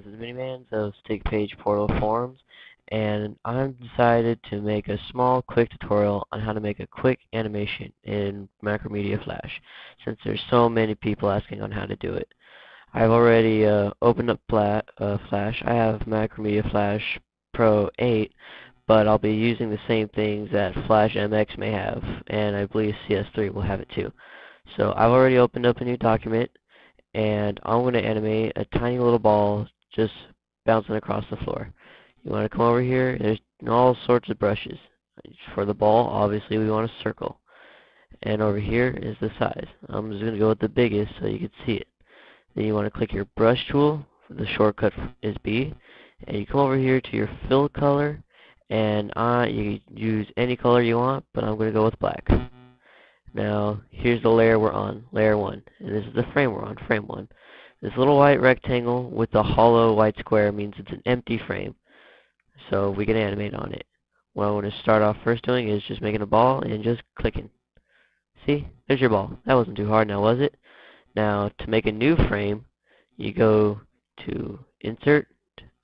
this is Miniman of Stick Page Portal Forums, and I've decided to make a small, quick tutorial on how to make a quick animation in Macromedia Flash, since there's so many people asking on how to do it. I've already opened up Flash. I have Macromedia Flash Pro 8, but I'll be using the same things that Flash MX may have, and I believe CS3 will have it too. So I've already opened up a new document, and I'm going to animate a tiny little ball just bouncing across the floor. You want to come over here, there's all sorts of brushes. For the ball, obviously we want a circle. And over here is the size. I'm just going to go with the biggest so you can see it. Then you want to click your brush tool, the shortcut is B, and you come over here to your fill color, and you use any color you want, but I'm going to go with black. Now, here's the layer we're on, layer 1, and this is the frame we're on, frame 1. This little white rectangle with the hollow white square means it's an empty frame, so we can animate on it. What I want to start off first doing is just making a ball and just clicking. See? There's your ball. That wasn't too hard now, was it? Now, to make a new frame, you go to Insert,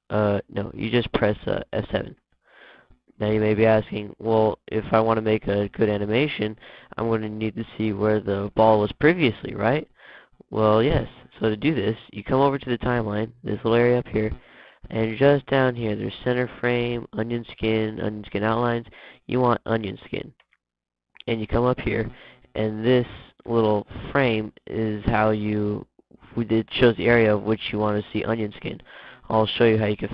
no, you just press F7. Now you may be asking, well, if I want to make a good animation, I'm going to need to see where the ball was previously, right? Well, yes. So to do this, you come over to the timeline, this little area up here, and just down here, there's center frame, onion skin outlines. You want onion skin. And you come up here, and this little frame is how it shows the area of which you want to see onion skin. I'll show you how you can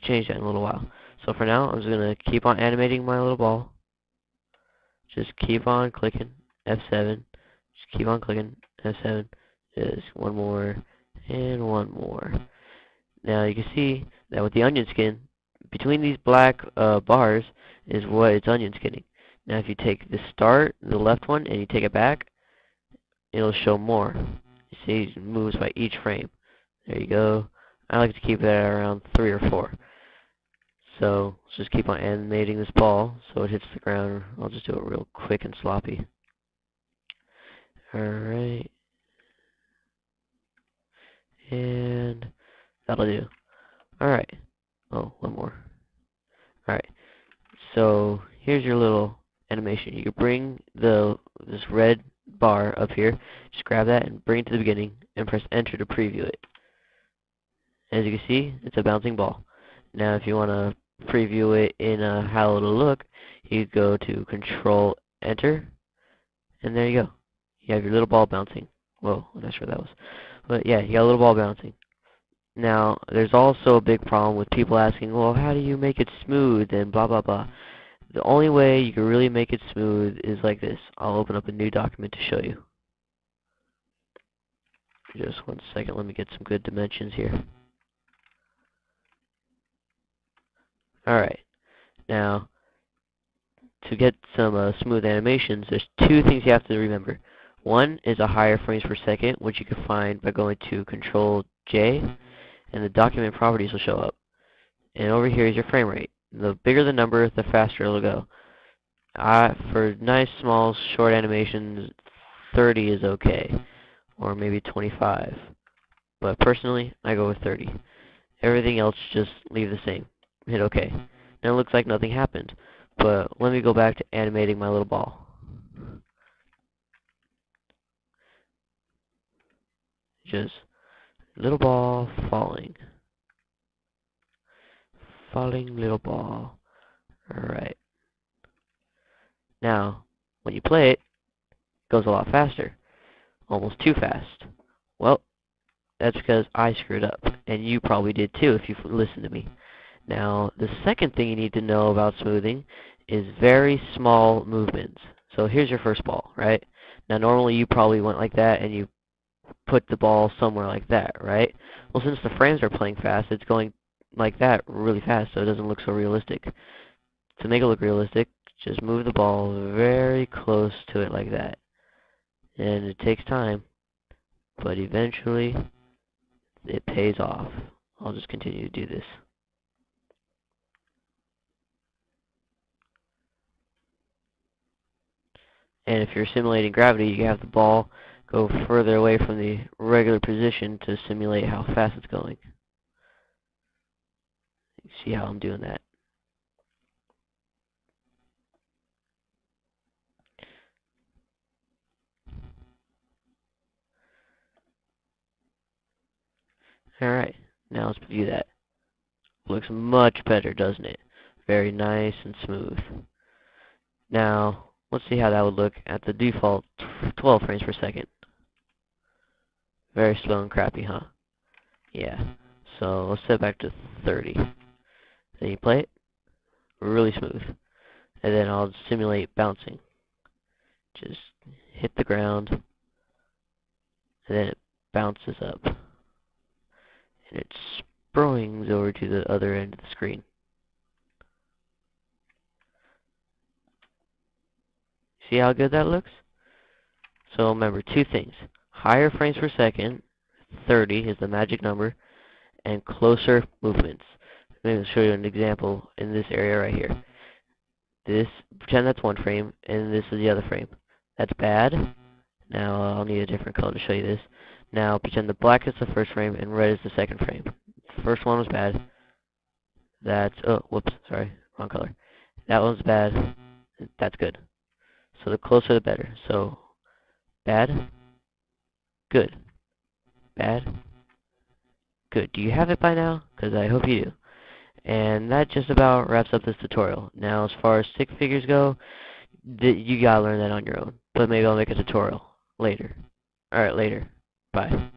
change that in a little while. So for now, I'm just going to keep on animating my little ball. Just keep on clicking F7. Just keep on clicking F7. Just one more and one more. Now you can see that with the onion skin, between these black bars is what it's onion skinning. Now if you take the start, the left one, and you take it back, it'll show more. You see it moves by each frame. There you go. I like to keep it at around 3 or 4. So let's just keep on animating this ball so it hits the ground. I'll just do it real quick and sloppy. Alright. And that'll do. Alright. Oh, one more. Alright. So here's your little animation. You can bring this red bar up here. Just grab that and bring it to the beginning and press enter to preview it. As you can see, it's a bouncing ball. Now if you want to preview it in how it'll look, you go to Control Enter, and there you go. You have your little ball bouncing. Whoa, I'm not sure what that was. But yeah, you got a little ball bouncing. Now, there's also a big problem with people asking, well, how do you make it smooth and blah blah blah. The only way you can really make it smooth is like this. I'll open up a new document to show you. Just one second, let me get some good dimensions here. Alright, now to get some smooth animations, there's two things you have to remember. One is a higher frames per second, which you can find by going to Control J, and the document properties will show up. And over here is your frame rate. The bigger the number, the faster it'll go. For nice, small, short animations, 30 is okay, or maybe 25. But personally, I go with 30. Everything else just leave the same. Hit OK. Now it looks like nothing happened, but let me go back to animating my little ball. Just little ball falling. Falling little ball. Alright. Now, when you play it, it goes a lot faster. Almost too fast. Well, that's because I screwed up, and you probably did too if you listened to me. Now, the second thing you need to know about smoothing is very small movements. So here's your first ball, right? Now normally you probably went like that and you put the ball somewhere like that, right? Well, since the frames are playing fast, it's going like that really fast, so it doesn't look so realistic. To make it look realistic, just move the ball very close to it like that. And it takes time, but eventually it pays off. I'll just continue to do this. And if you're simulating gravity, you have the ball go further away from the regular position to simulate how fast it's going. See how I'm doing that. Alright, now let's view that. Looks much better, doesn't it? Very nice and smooth. Now, let's see how that would look at the default 12 frames per second. Very slow and crappy, huh? Yeah. So let's set back to 30. Then you play it, really smooth. And then I'll simulate bouncing. Just hit the ground, and then it bounces up. And it springs over to the other end of the screen. See how good that looks? So remember two things. Higher frames per second, 30 is the magic number, and closer movements. Maybe I'll show you an example in this area right here. Pretend that's one frame, and this is the other frame. That's bad. Now I'll need a different color to show you this. Now pretend the black is the first frame and red is the second frame. The first one was bad. Oh, whoops, sorry, wrong color. That one's bad. That's good. So the closer the better. So bad, good, bad, good. Do you have it by now? Because I hope you do. And that just about wraps up this tutorial. Now, as far as stick figures go, you gotta learn that on your own. But maybe I'll make a tutorial later. Alright, later. Bye.